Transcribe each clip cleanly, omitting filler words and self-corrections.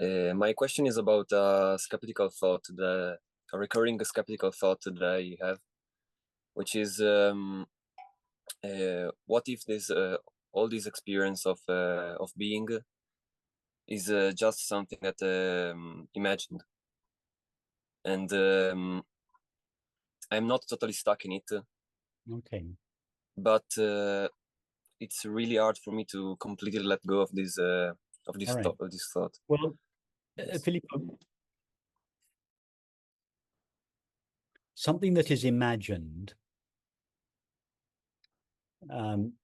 My question is about a skeptical thought, a recurring skeptical thought that I have, which is what if this all this experience of being is just something that imagined, and I'm not totally stuck in it. Okay. But it's really hard for me to completely let go of this Right. of this thought. Well, Yes. Filippo, something that is imagined,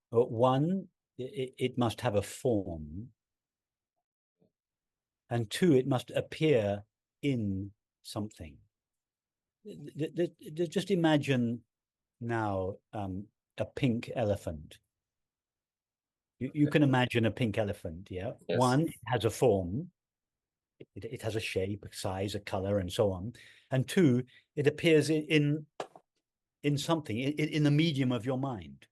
one, it must have a form, and two, it must appear in something. Just imagine now a pink elephant. You can imagine a pink elephant, yeah? Yes. One, it has a form. It has a shape, a size, a color, and so on. And two, it appears in something, in the medium of your mind.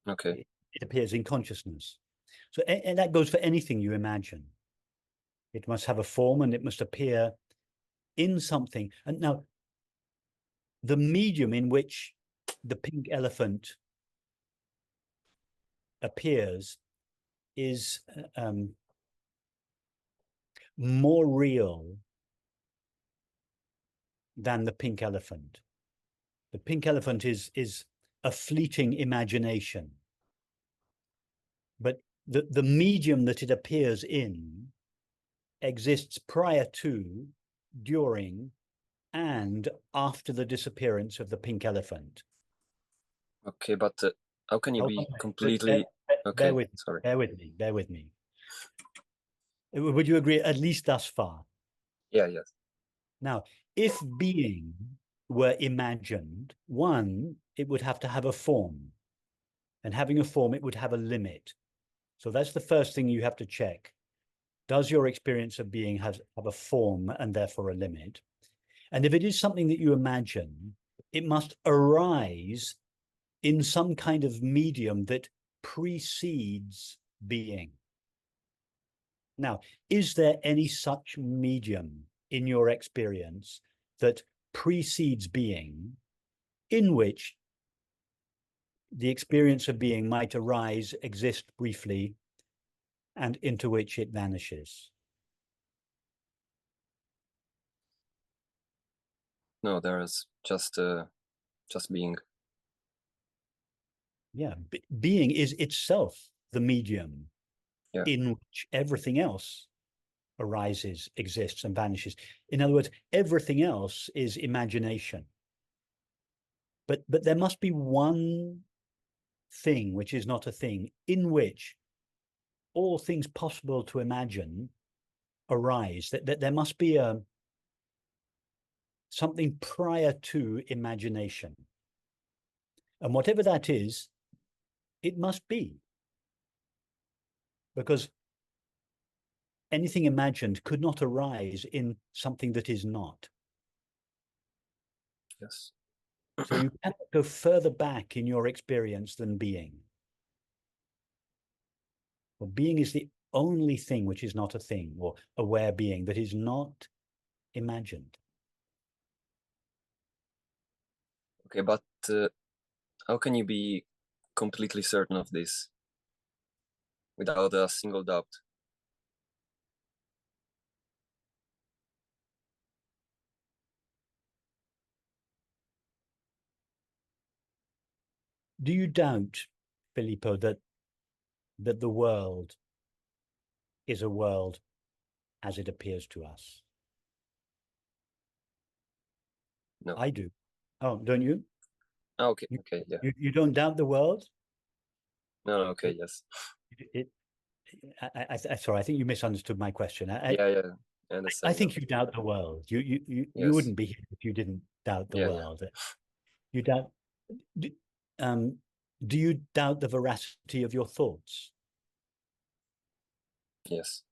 Okay. It appears in consciousness. So, and that goes for anything you imagine. It must have a form and it must appear in something. And now, the medium in which the pink elephant appears is more real than the pink elephant. The pink elephant is a fleeting imagination, but the medium that it appears in exists prior to, during, and after the disappearance of the pink elephant. Okay, but how can you be completely Bear okay? with Sorry. Bear with me. Would you agree, at least thus far? Yeah. Yes. Now, if being were imagined, one, it would have to have a form. And having a form, it would have a limit. So that's the first thing you have to check. Does your experience of being have a form and therefore a limit? And if it is something that you imagine, it must arise in some kind of medium that precedes being. Now, is there any such medium in your experience that precedes being, in which the experience of being might arise, exist briefly, and into which it vanishes? No, there is just being. Yeah, being is itself the medium in which everything else arises, exists, and vanishes. In other words, everything else is imagination. But there must be one thing which is not a thing, in which all things possible to imagine arise. That there must be something prior to imagination. And whatever that is, it must be. Because anything imagined could not arise in something that is not. Yes. So you cannot go further back in your experience than being. Well, being is the only thing which is not a thing, or aware being that is not imagined. Okay, but how can you be completely certain of this without a single doubt? Do you doubt, Filippo, that the world is a world as it appears to us? No. I do. Oh, don't you? Oh, okay. Okay. Yeah. You don't doubt the world? No. Okay. Yes. Sorry, I think you misunderstood my question. Yeah. I understand. I think you doubt the world. You Yes. wouldn't be here if you didn't doubt the world. You doubt. Do you doubt the veracity of your thoughts? Yes.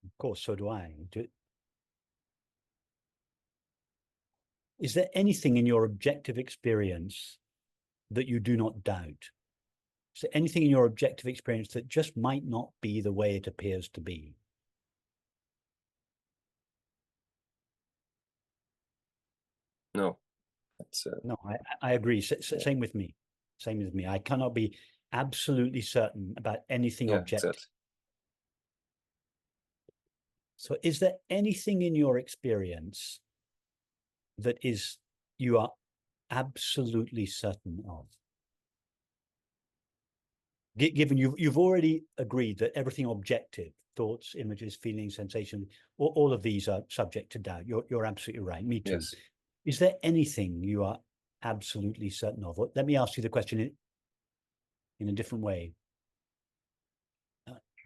Of course, so do I. Is there anything in your objective experience that you do not doubt? Is there anything in your objective experience that just might not be the way it appears to be? No, it's No, I agree. Same with me. Same with me. I cannot be absolutely certain about anything yeah, objective. exactly. So is there anything in your experience that you are absolutely certain of? Given you've already agreed that everything objective, thoughts, images, feelings, sensations, all of these are subject to doubt. You're absolutely right. Me too. Yes. Is there anything you are absolutely certain of? Let me ask you the question in a different way.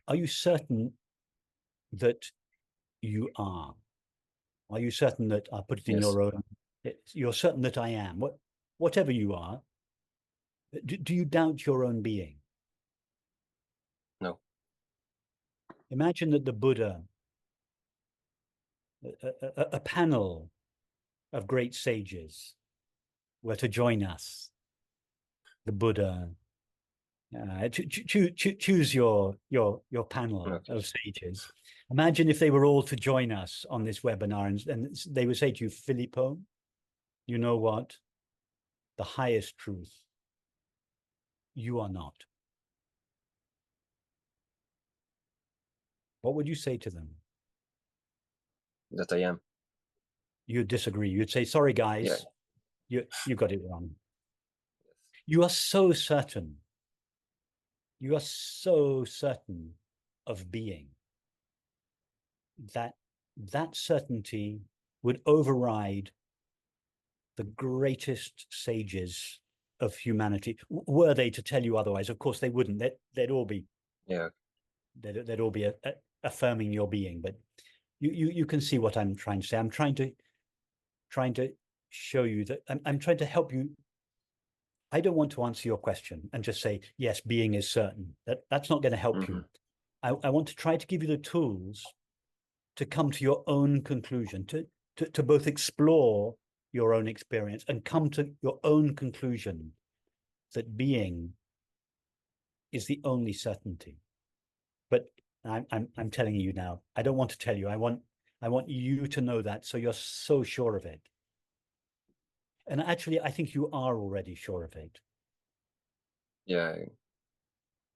Are you certain that you are? Are you certain that I put it in Yes. your own? You're certain that I am. Whatever you are, do you doubt your own being? No. Imagine that the Buddha, a panel of great sages, were to join us. The Buddha, choose your panel Okay. of sages. Imagine if they were all to join us on this webinar, and they would say to you, Filippo, you know what? The highest truth, you are not. What would you say to them? That I am. You'd disagree. You'd say, sorry, guys, you got it wrong. You are so certain. You are so certain of being that that certainty would override the greatest sages of humanity. Were they to tell you otherwise, of course they wouldn't. They'd all be Yeah. they'd all be affirming your being. But you can see what I'm trying to say. I'm trying to show you that I'm trying to help you. I don't want to answer your question and just say yes, being is certain. That's not going to help you. I want to try to give you the tools to come to your own conclusion, to both explore your own experience and come to your own conclusion that being is the only certainty. But I'm telling you now, I don't want to tell you. I want you to know that, so you're so sure of it. And actually, I think you are already sure of it. Yeah.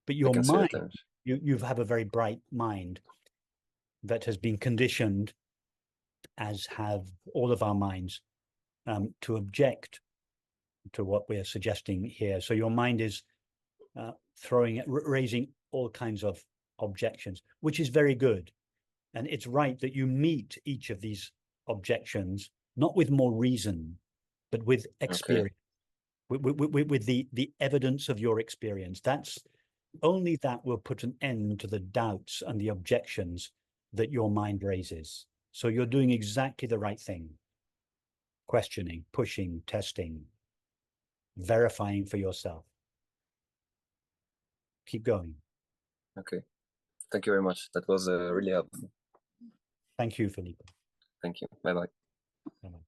But I your can see mind, that. you have a very bright mind that has been conditioned, as have all of our minds, to object to what we're suggesting here. So your mind is raising all kinds of objections, which is very good. And it's right that you meet each of these objections, not with more reason, but with experience, with the evidence of your experience. Only that will put an end to the doubts and the objections that your mind raises. So you're doing exactly the right thing. Questioning, pushing, testing, verifying for yourself. Keep going. Okay. Thank you very much. That was really helpful. Thank you, Felipe. Thank you. Bye-bye. Bye-bye.